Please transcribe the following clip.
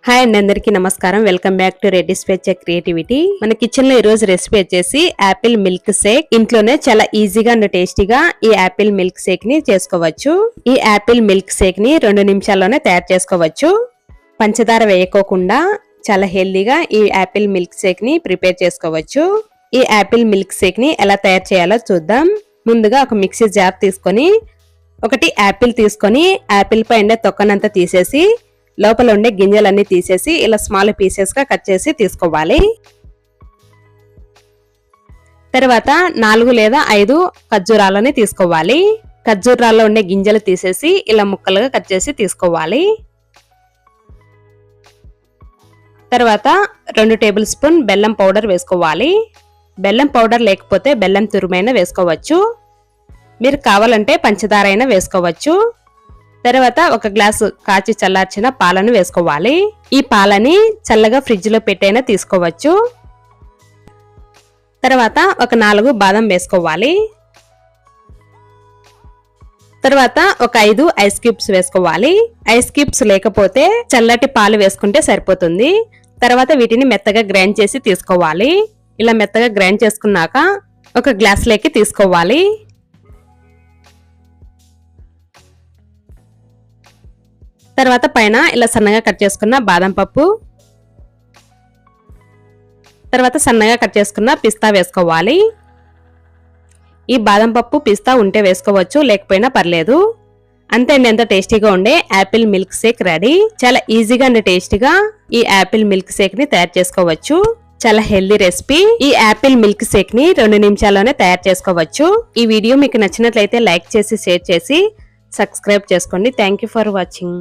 Hi అండి, అందరికీ నమస్కారం. Welcome back to Reddy special creativity. మన కిచెన్ లో ఈ రోజు రెసిపీ వచ్చేసి యాపిల్ మిల్క్ షేక్. ఇంట్లోనే చాలా ఈజీగా అండ్ టేస్టీగా ఈ యాపిల్ మిల్క్ షేక్ ని చేసుకోవచ్చు. ఈ యాపిల్ మిల్క్ షేక్ ని 2 నిమిషాల్లోనే తయారు చేసుకోవచ్చు. పంచదార వేయకోకుండా చాలా హెల్దీగా ఈ యాపిల్ మిల్క్ షేక్ ని ప్రిపేర్ చేసుకోవచ్చు. ఈ యాపిల్ మిల్క్ షేక్ ని ఎలా తయారు చేయాలో చూద్దాం. ముందుగా ఒక మిక్సీ జార్ తీసుకొని ఒకటి యాపిల్ తీసుకొని యాపిల్ పై ఉండే తొక్కనంతా తీసేసి లోపల ఉండే గింజలన్నీ తీసేసి ఇలా స్మాల్ పీసెస్ గా కట్ చేసి తీసుకోవాలి. తర్వాత 4 లేదా 5 ఖర్జూరాలని తీసుకోవాలి. ఖర్జూరాల్లో ఉండే గింజలు తీసేసి ఇలా ముక్కలుగా కట్ చేసి తీసుకోవాలి. తర్వాత 2 టేబుల్ స్పూన్ బెల్లం పౌడర్ వేసుకోవాలి. బెల్లం పౌడర్ లేకపోతే బెల్లం తురుమైనా వేసుకోవచ్చు. మీరు కావాలంటే పంచదార అయినా వేసుకోవచ్చు. తర్వాత 1 గ్లాసు కాచి చల్లార్చిన పాలను వేసుకోవాలి. ఈ పాలని చల్లగా ఫ్రిడ్జ్ లో పెట్టైనా తీసుకోవచ్చు. తర్వాత ఒక 4 బాదం వేసుకోవాలి. తర్వాత ఒక 5 ఐస్ క్యూబ్స్ వేసుకోవాలి. ఐస్ క్యూబ్స్ లేకపోతే చల్లటి పాలు వేసుకుంటే సరిపోతుంది. తర్వాత వీటిని మెత్తగా గ్రైండ్ చేసి తీసుకోవాలి. ఇలా మెత్తగా గ్రైండ్ చేసుకున్నాక ఒక గ్లాస్ లోకి తీసుకోవాలి. తర్వాత పైన ఇలా సన్నగా కట్ చేసుకున్న బాదం పప్పు, తర్వాత సన్నగా కట్ చేసుకున్న పిస్తా వేసుకోవాలి. ఈ బాదం పప్పు పిస్తా ఉంటే వేసుకోవచ్చు, లేకపోయినా పర్లేదు. అంతే అండి, ఎంత టేస్టీగా ఉండే యాపిల్ మిల్క్ షేక్ రెడీ. చాలా ఈజీగా అండ్ టేస్టీగా ఈ యాపిల్ మిల్క్ షేక్ ని తయారు చేసుకోవచ్చు. చాలా హెల్దీ రెసిపీ. ఈ యాపిల్ మిల్క్ షేక్ ని 2 నిమిషాల్లోనే తయారు చేసుకోవచ్చు. ఈ వీడియో మీకు నచ్చినట్లయితే లైక్ చేసి షేర్ చేసి సబ్స్క్రైబ్ చేసుకోండి. Thank you for watching.